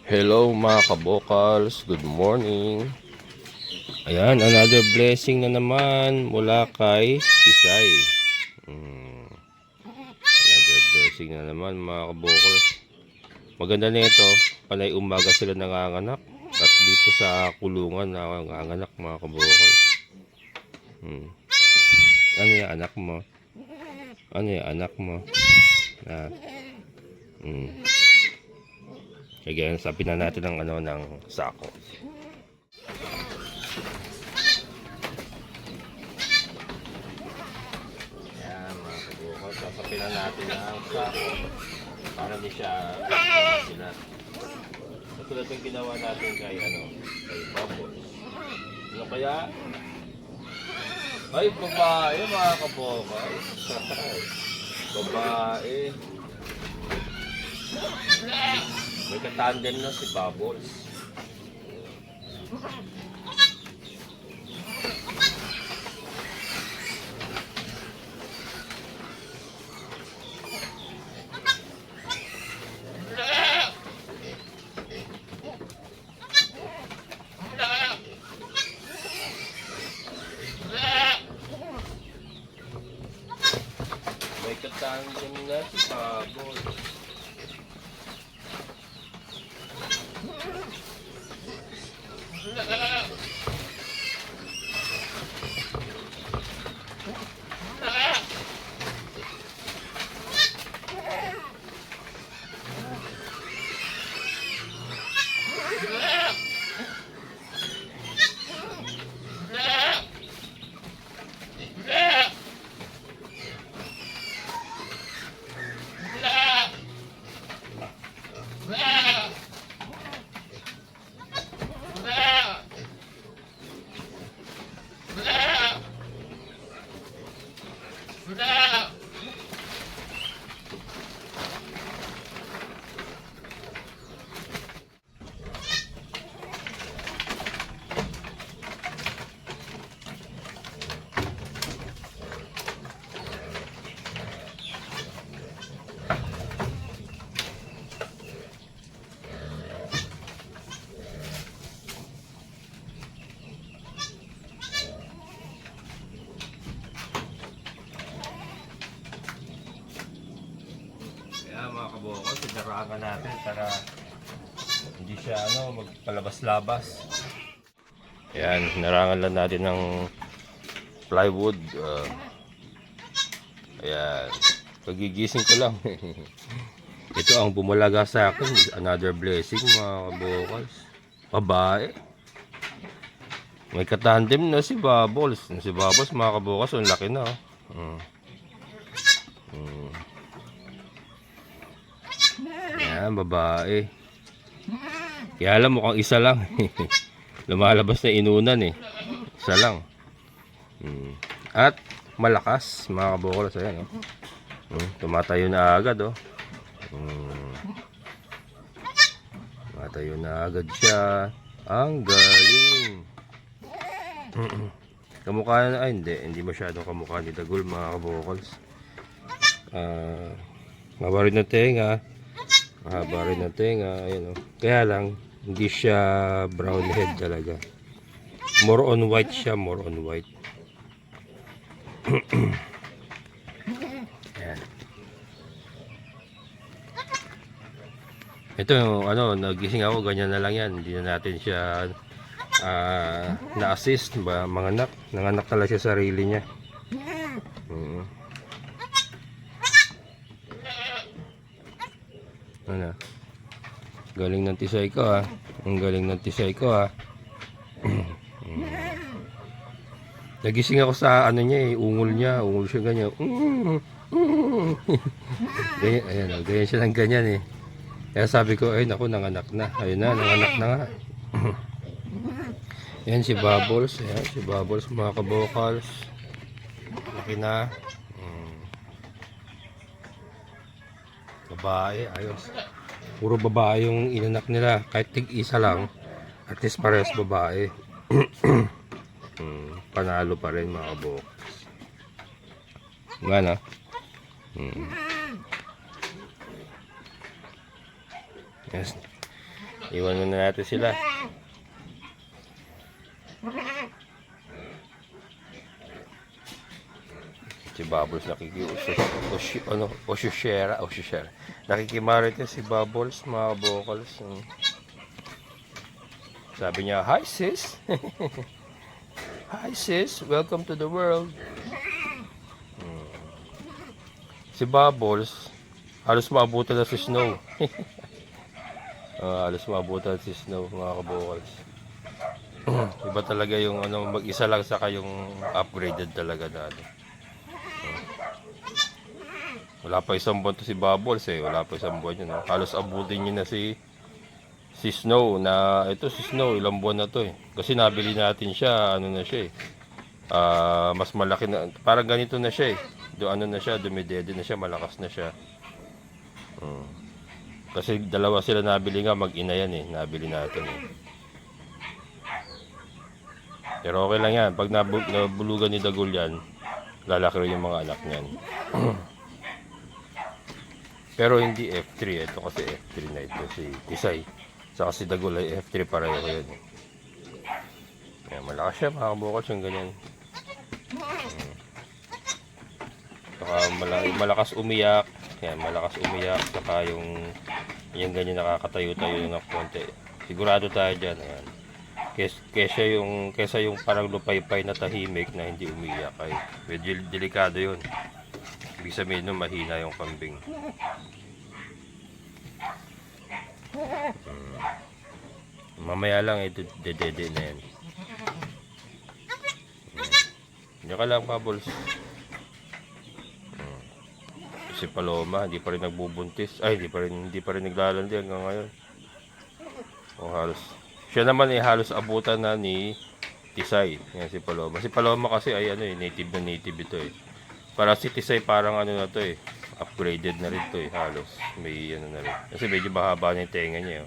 Hello mga kabokals, good morning. Ayan, another blessing na naman mula kay Kisay. Another blessing na naman mga kabokals. Maganda na ito, panay umaga sila nanganganak. At dito sa kulungan nanganganak mga kabokals. Ano yung anak mo? Ano yung anak mo? Ah. Kaya sabi na natin ng ng sako. Ayan mga kabukal, sasapin na natin ang sako para hindi siya sila. Katulad ng ginawa natin kay kay Bubble. Ano kaya? Ay, babae mga kabukal. Babae. May katandem na si Bubbles. May katandem na si Bubbles. Mga kabukal, sinarangan natin para hindi siya magpalabas-labas. Ayan, narangan lang natin ng plywood. Ayan, pagigising ko lang. Ito ang bumalaga sa akin, another blessing mga kabukal. Babae. May katandem na si Bubbles. Si Bubbles mga kabukal, ang laki na. Yan, babae. Kaya alam, mukhang isa lang. Lumalabas na inunan eh. Isa lang. At malakas, mga kabukal. Ayan, tumatayo na agad, tumatayo na agad siya. Ang galing. Kamukha na, hindi masyadong kamukha ni Dagul, mga kabukals. Mahaba rin na tenga. Mahaba rin na tenga. Ayan, kaya lang, hindi siya brown head talaga. More on white siya, more on white. Ayan. Ito, nagising ako, ganyan na lang yan. Hindi na natin siya na-assist. Nanganak talaga siya sarili niya. Galing ng tisay ko ha. Ang galing ng tisay ko ha. Nagising ako sa niya ungol niya. Ungol siya ganyan. Ganyan, ayan, ganyan siya ng ganyan eh. Kaya sabi ko, ay naku, nanganak na. Ayun na, nanganak na nga. Ayan si Bubbles. Ayan si Bubbles, mga kabokals. Laki na. Babae, ayos. Puro babae yung inanak nila. Kahit tig-isa lang, at least parehas babae. Panalo pa rin mga kabokals. Nga. Yes. Iwan muna natin sila. Si Bubbles nakikiusyera. Nakikimarites si Bubbles, mga vocals. Sabi niya, "Hi sis." "Hi sis, welcome to the world." Si Bubbles, halos maabutan na si Snow. Halos maabutan si Snow, mga kabokals. Iba talaga yung mag-isa lang, saka yung upgraded talaga na ano. Wala pa isang buwan to si Bubbles eh. Wala pa isang buwan yun. Halos abutin niya na si Snow na ito. Si Snow ilang buwan na to eh. Kasi nabili natin siya, ano na siya eh. Mas malaki na, parang ganito na siya eh. Ano na siya, dumidede na siya, malakas na siya. Kasi dalawa sila nabili nga, mag-ina yan eh. Nabili natin eh. Pero okay lang yan. Pag nabulugan ni Dagul yan, lalaki rin yung mga anak niyan. Pero hindi F3. Ito kasi F3 na ito. Si Tisay. Saka si Dagul ay F3 pareho yun. Kaya malakas siya, mga kabukals yung ganyan. Saka malakas umiyak. Yan, malakas umiyak. Saka yung ganyan nakakatayo-tayo ng konti. Sigurado tayo dyan. Ayan. Kesa yung parang lupay-pay na tahimik na hindi umiyak. Ay, medyo delikado yun. Ibig sabihin nun, mahina yung kambing. Mamaya lang ito, dede na yan. Diyan ka lang, Bubbles. Si Paloma, hindi pa rin nagbubuntis. Ay, hindi pa rin naglalandi hanggang ngayon. Halos. Siya naman ay halos abutan na ni Tisay. Yan si Paloma. Si Paloma kasi ay native na native ito eh. Para si Tisay parang na to eh. Upgraded na rin to eh, halos. May na rin. Kasi medyo mahaba na yung tenga niya.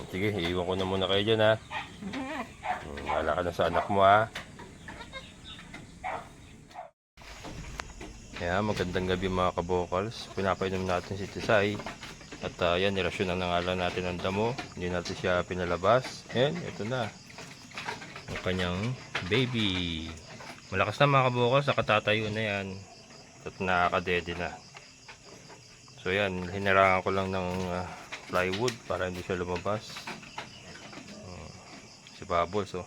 Sige, iiwan ko na muna kayo dyan ha. Wala ka na sa anak mo ha. Kaya magandang gabi mga kabokals. Pinapainom natin si Tisay. At yan, nirasyon na nga lang natin ang damo. Hindi natin siya pinalabas. And ito na ang kanyang baby. Malakas na mga kabokals. Nakatatayo na yan. At nakakadede na. So yan, hinirangan ko lang ng plywood para hindi siya lumabas. Si Bubbles oh.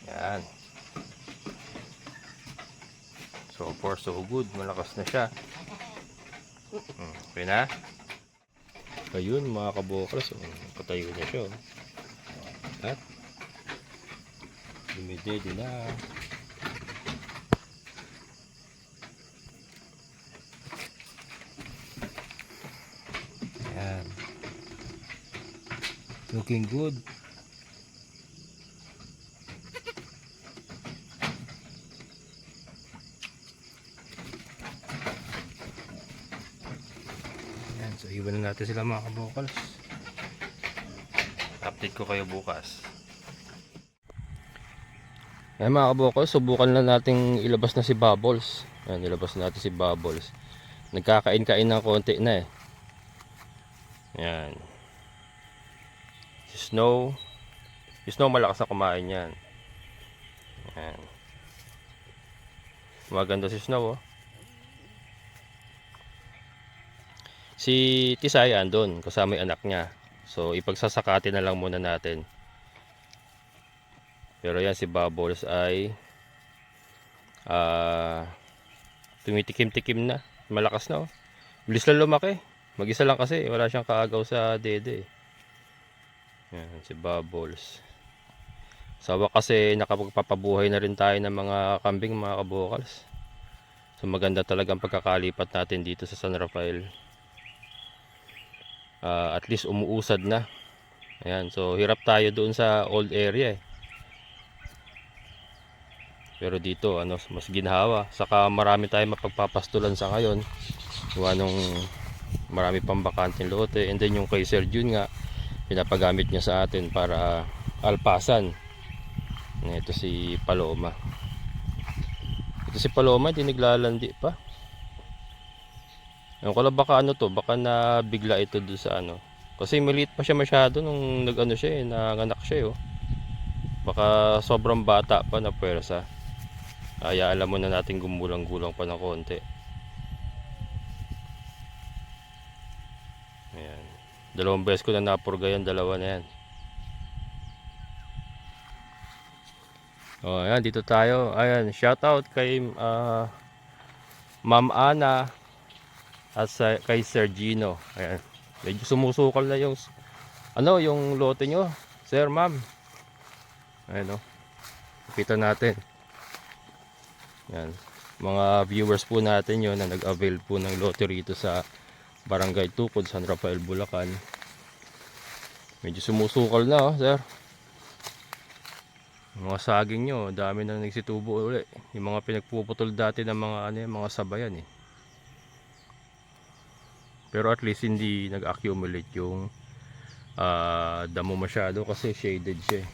Yan. So far so good, malakas na siya. Okay na. Ayun mga kabokals, patayo niya siya. At dumidede na. Yan. Looking good. So iwan na natin sila mga kabokals. Update ko kayo bukas. Ayan mga kabokals, subukan na nating ilabas na si Bubbles. Ayan, ilabas na natin si Bubbles. Nagkakain-kain ng konti na eh. Ayan. Si Snow malakas na kumain yan. Ayan. Maganda si Snow oh. Si Tisay andun, kasama yung anak niya. So ipagsasakati na lang muna natin. Pero yan si Bubbles ay tumitikim-tikim na. Malakas na oh. Bilis lang lumaki. Mag-isa lang kasi, wala siyang kaagaw sa dede. Yan si Bubbles. Sawa kasi nakapagpapabuhay na rin tayo ng mga kambing, mga kabokals. So maganda talagang pagkakalipat natin dito sa San Rafael. At least umuusad na. Ayan, so hirap tayo doon sa old area eh. Pero dito mas ginhawa. Saka marami tayong mapagpapastulan sa ngayon. Gawa nung marami pang bakanteng lote. And then yung kay Sir Jun nga, pinapagamit niya sa atin para alpasan. Ito si Paloma. Ito si Paloma, hindi naglalandi pa. Ewan ko lang, baka ano to, baka nabigla ito doon sa ano. Kasi maliit pa siya masyado nung nag-ano siya nanganak siya oh. Baka sobrang bata pa na pwersa. Kaya alam mo na natin gumulang-gulang pa ng konti. Ayan. Dalawang beses ko na napurga yan, dalawa na yan. Oh, ayan, dito tayo. Ayan, shout out kay Ma'am Ana at kay Sir Gino. Ayan. Medyo sumusukal na yung ano, yung lote nyo, Sir, Ma'am. Ayan, oh. Kita natin. Ayan. Mga viewers po natin yun na nag-avail po ng lote rito sa Barangay Tukod, San Rafael, Bulacan. Medyo sumusukal na, oh, Sir. Mga saging nyo, dami na nagsitubo ulit. Yung mga pinagpuputol dati ng mga ano, mga sabayan eh. Pero at least hindi nag-accumulate yung damo masyado kasi shaded siya eh.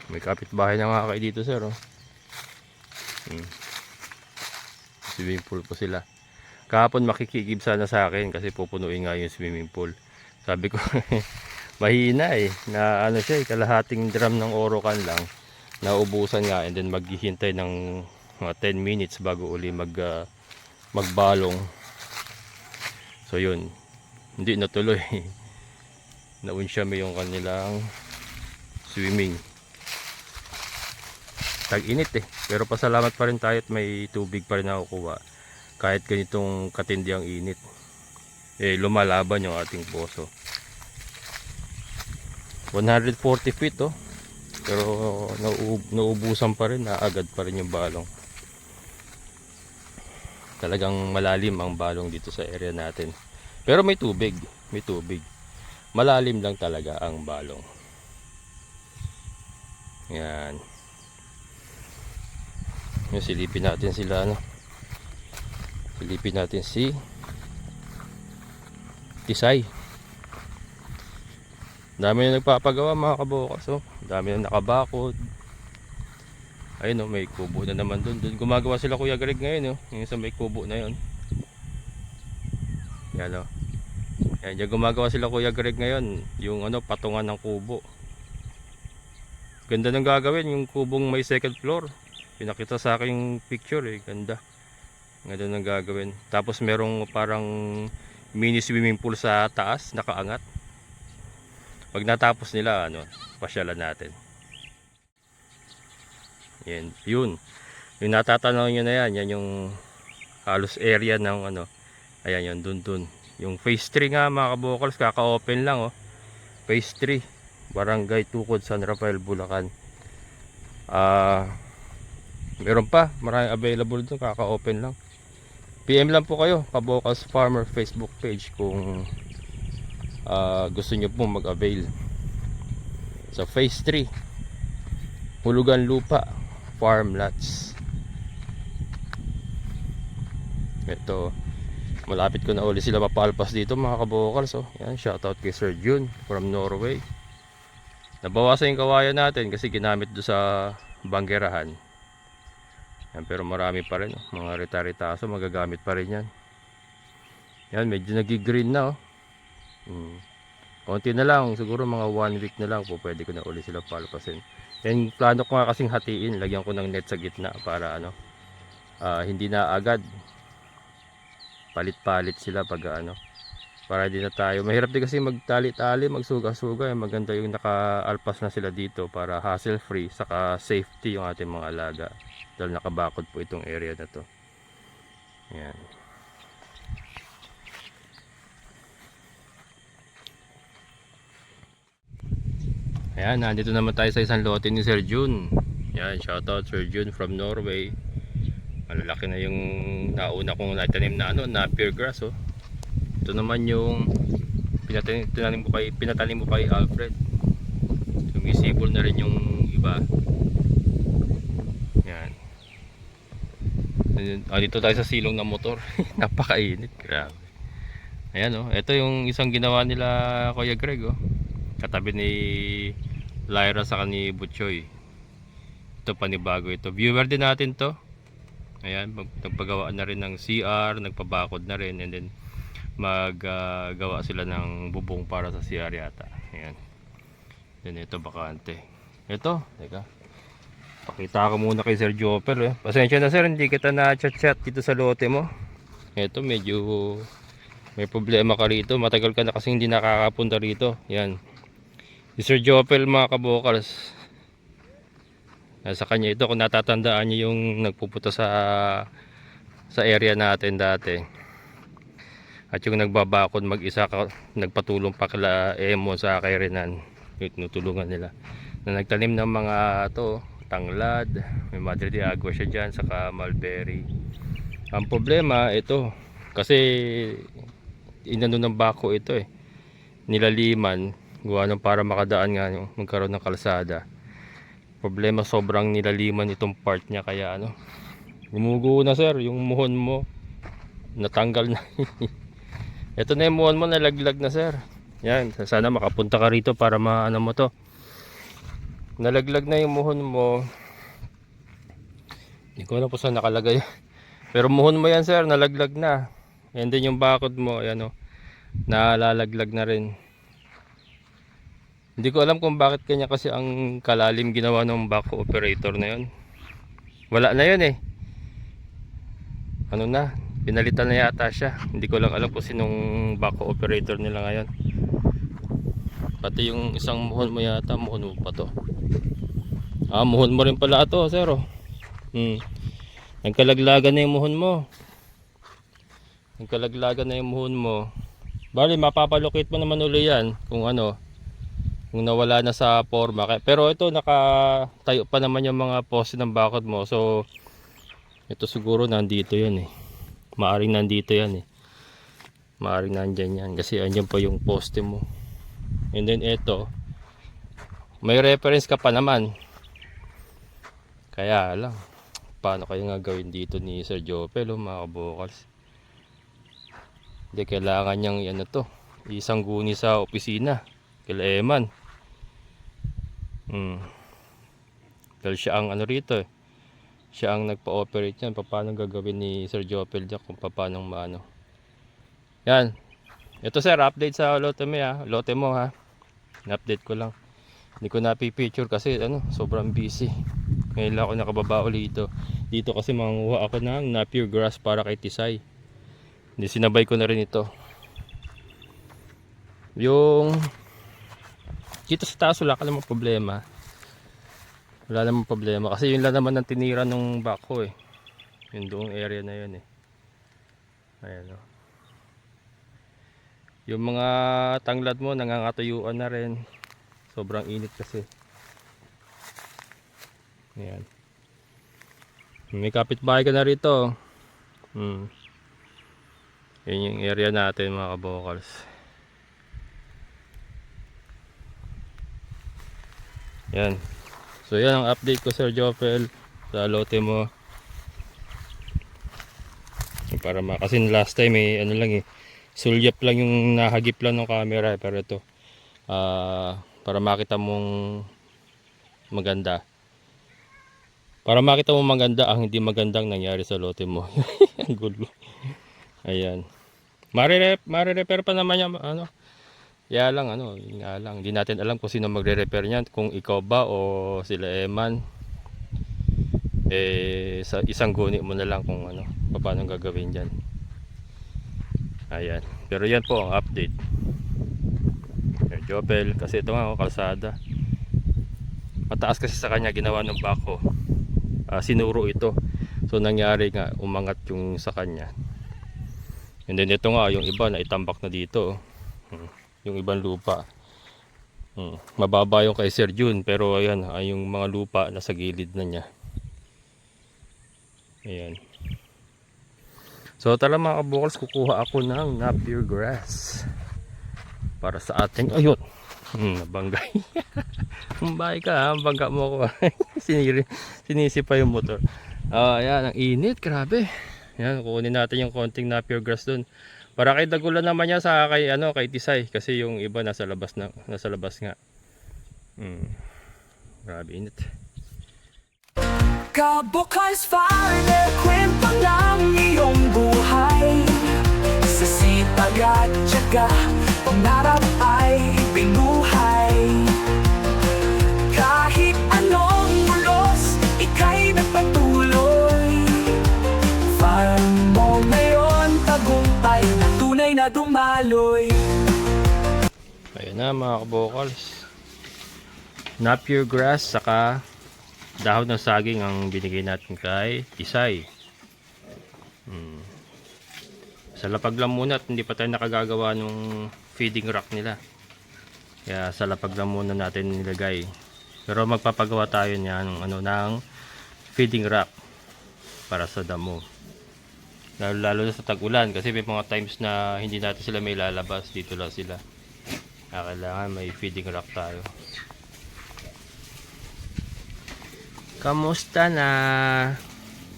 May kapitbahay na nga kayo dito, sir, oh. Swimming pool po sila. Kahapon makikigib sana sa akin kasi pupunuin nga yung swimming pool. Sabi ko mahina eh, na ano siya eh, kalahating drum ng Orocan lang, naubusan nga, and then maghihintay ng mga 10 minutes bago uli magbalong. So yun, hindi natuloy. Naunsyame yung kanilang swimming. Tag-init eh, pero pasalamat pa rin tayo at may tubig pa rin nakukuha kahit ganitong katindi ang init. Lumalaban yung ating poso. 140 feet oh. Pero nauubusan pa rin, naagad pa rin yung balong. Talagang malalim ang balong dito sa area natin. Pero may tubig, may tubig. Malalim lang talaga ang balong. Yan. Yung silipin natin sila, ano. Silipin natin si Tisay. Dami na nagpapagawa mga kabukas, oh. Dami na nakabakod. Ayun oh, may kubo na naman doon. Doon gumagawa sila Kuya Greg ngayon oh. Yung sa may kubo na yun. Yan oh. Yan, yung gumagawa sila Kuya Greg ngayon. Yung ano, patungan ng kubo. Ganda ng gagawin, yung kubong may second floor. Pinakita sa akin yung picture eh, ganda. Ganda ng gagawin. Tapos merong parang mini swimming pool sa taas, nakaangat. Pag natapos nila, ano, pasyalan natin. Yan, yun. Yung natatanaw nyo na yan, yan yung halos area ng ano. Ayan yun, dun. Yung phase 3 nga mga kabukals, kaka-open lang oh. Phase 3, Barangay Tukod, San Rafael, Bulacan. Meron pa, maraming available dun, kaka-open lang. PM lang po kayo, Kabukals Farmer Facebook page kung gusto nyo pong mag-avail. Sa phase 3, hulugan lupa, farm lots. Ito, malapit ko na uli sila mapalpas dito mga kabukals oh. Yan, shoutout kay Sir June from Norway. Nabawasan yung kawayan natin kasi ginamit do sa banggerahan. Yan, pero marami pa rin oh. Mga rita-ritaso magagamit pa rin yan. Yan, medyo nagi-green na oh. Konti na lang, siguro mga 1 week na lang po pwede ko na uli sila palpasin. Yan, plano ko nga kasing hatiin, lagyan ko ng net sa gitna para ano, hindi na agad palit-palit sila pag ano, para di na tayo mahirap din kasi magtali-tali, magsuga-suga. Maganda yung nakaalpas na sila dito para hassle free, saka safety yung ating mga alaga dahil nakabakod po itong area na to. Yan. Ayan, nandito naman tayo sa isang lote ni Sir June. Yan, shoutout Sir June from Norway. Malalaki na yung nauna kong naitanim na ano, na napier grass oh. Ito naman yung pinatanim mo kay Alfred. Sumisibol na rin yung iba. Yan. Dito tayo sa silong ng motor. Napakainit, grabe. Ayan oh, ito yung isang ginawa nila Kuya Greg oh. Katabi ni Lyra sa ni Butchoy. Ito panibago ito. Viewer din natin to. Ayan, nagpagawa na rin ng CR, nagpabakod na rin, and then maggawa sila ng bubong para sa CR yata. Ayan. Then ito bakante. Ito, teka. Pakita ko muna kay Sir Jopel. Pasensya na sir, hindi kita na chat dito sa lote mo. Ito medyo may problema ka rito. Matagal ka na kasi hindi nakakapunta rito. Yan. Si Sir Jopel mga kabokals. Sa kanya ito, kung natatandaan niyo yung nagpupunta sa area natin dati. At yung nagbabakod mag-isa, nagpatulong pa kila Emo sa kay Renan. Tinutulungan nila. Na nagtanim ng mga tanglad, may Madre de Agua siya dyan, saka mulberry. Ang problema ito, kasi inano ng bako ito nilaliman, gawa ng para makadaan nga magkaroon ng kalsada. Problema, sobrang nilaliman itong part niya, kaya gumuguho na sir, yung muhon mo natanggal na. Ito na yung muhon mo, nalaglag na sir. Yan, sana makapunta ka rito para maano mo to. Nalaglag na yung muhon mo. Hindi ko alam po saan nakalagay. Pero muhon mo yan sir, nalaglag na. And then yung bakod mo, ayan nalalaglag na rin. Hindi ko alam kung bakit kanya, kasi ang kalalim ginawa ng backhoe operator na yun. Wala na yun pinalitan na yata siya. Hindi ko lang alam kung sinong backhoe operator nila ngayon. Pati yung isang muhon mo yata, muhon mo pa to. Muhon mo rin pala ito sir. Nagkalaglagan na yung muhon mo. Nagkalaglagan na yung muhon mo. Bali mapapalocate mo naman uli yan kung kung nawala na sa forma. Pero ito, nakatayo pa naman yung mga poste ng bakod mo. So ito siguro nandito yan maaring nandito yan maaring nandyan yan, kasi andyan pa yung poste mo. And then ito, may reference ka pa naman. Kaya lang, paano kayo nga gawin dito ni Sir Jopel mga kabokals? Hindi, kailangan niyang isang guni sa opisina kila Eman. Dahil siya ang rito siya ang nagpa-operate yan. Paano gagawin ni Sir Jopel dyan kung paano maano. Yan. Ito sir, update sa lote mo lote mo update ko lang. Hindi ko napipicture kasi sobrang busy. Ngayon lang ako nakababa ulit dito kasi manguha ako ng Napier grass para kay Tisay. Hindi, sinabay ko na rin ito. Yung dito sa taas wala ka namang problema. Wala namang problema kasi yun lang naman ang tinira ng backhoe yung doong area na yun Ayan Yung mga tanglad mo nangangatuyuan na rin. Sobrang init kasi. Ayan. May kapitbahay ka na rito. Yan yung area natin mga kabokals. Yan. So yan ang update ko Sir Jopel sa lote mo. Para kasi last time sulyap lang yung nahagip lang ng camera, pero ito para makita mong maganda. Para makita mong maganda ang hindi magandang nangyari sa lote mo. Ang gulo. Ayan. Mare-repair pa naman yan Kaya lang hindi natin alam kung sino magre-repair niyan, kung ikaw ba o sila Eman. Sa isang guni mo na lang kung paano gagawin diyan. Ayan. Pero yan po ang update. Jopel, kasi ito nga kalsada. Mataas kasi sa kanya ginawa ng backhoe. Sinuro ito. So nangyari nga umangat yung sa kanya. And then ito nga yung iba na itambak na dito. Yung ibang lupa. Mababa yung kay Sir Jun, pero ayan yung mga lupa nasa gilid na niya. Ayan. So tara mga kabokals, kukuha ako ng Napier grass para sa ating nabanggay. Kumbay ka bangga mo ako. Sinisi pa yung motor. Ayan, ang init, grabe. Ayan, kukunin natin yung konting Napier grass dun. Para kay dagulan naman yan sa kay Tisay, kasi yung iba nasa labas nga. Grabe init. Kabukals Farmer, kwento ng iyong buhay. Sa sipag at tiyaga, pangarap ay binuhay. Kahit anong ulos, ika'y nagpatuloy. Farm mo ngayon, tagumpay na tunay na dumaloy. Ayan na mga kabokals. Napier grass saka dahon ng saging ang binigay natin kay Isay. Sa lapag lang muna at hindi pa tayo nakagagawa ng feeding rack nila. Kaya sa lapag lang muna natin nilagay. Pero magpapagawa tayo niyan ng feeding rack para sa damo. Lalo na sa tag-ulan kasi may mga times na hindi natin sila may lalabas, dito lang sila. Kailangan may feeding rack tayo. Kamusta na?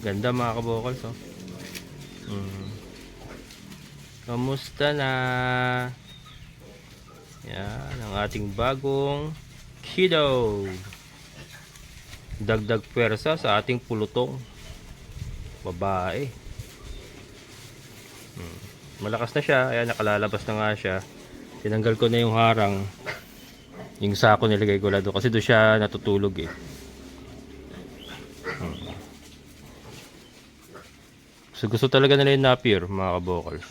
Ganda mga kabokals, oh. Kamusta na? Yan ang ating bagong kiddo. Dagdag pwersa sa ating pulutong babae. Malakas na siya, ayan, nakalalabas na nga siya. Tinanggal ko na yung harang, yung sako nilagay ko lang doon kasi doon siya natutulog eh. So gusto talaga nila yung napier mga kabokals.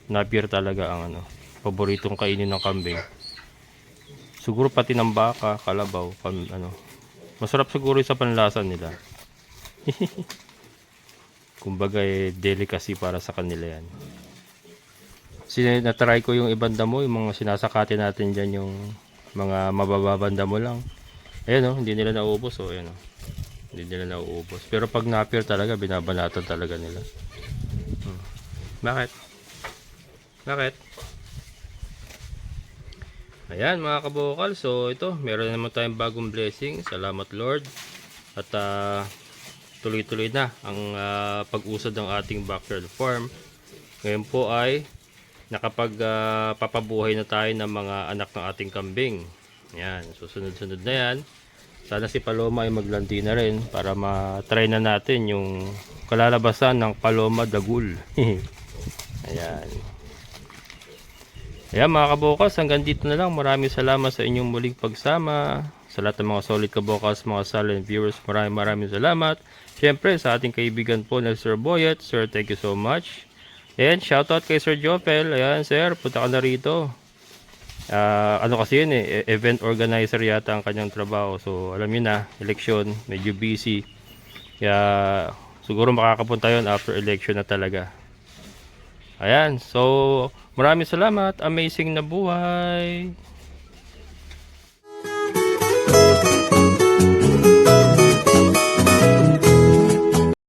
Napier talaga ang paboritong kainin ng kambing. Siguro pati ng baka, kalabaw, masarap siguro sa panlasa nila. Kumbaga delicacy para sa kanila yan. Natry ko yung ibang damo, yung mga sinasakati natin dyan, yung mga mabababang damo lang. Ayan hindi nila nauubos. Ayan hindi nila nauubos. Pero pag napier talaga, binabanatan talaga nila. Bakit? Bakit? Ayan mga kabokal. So ito, meron naman tayong bagong blessing. Salamat Lord. At tuloy-tuloy na ang pag-usad ng ating backyard farm. Ngayon po ay nakapagpapabuhay na tayo ng mga anak ng ating kambing. Yan, susunod-sunod na yan. Sana si Paloma ay maglanti na rin para ma-try na natin yung kalalabasan ng Paloma Dagul. Ayan. Ayan mga kabokas, hanggang dito na lang. Maraming salamat sa inyong muling pagsama. Sa lahat ng mga solid kabokas, mga silent viewers, maraming salamat. Siyempre sa ating kaibigan po na Sir Boyet. Sir, thank you so much. And shoutout kay Sir Jopel. Ayan sir, punta ka na rito. Kasi yun event organizer yata ang kanyang trabaho. So alam niyo na, election, medyo busy. Kaya siguro makakapunta yun after election na talaga. Ayan, so maraming salamat. Amazing na buhay.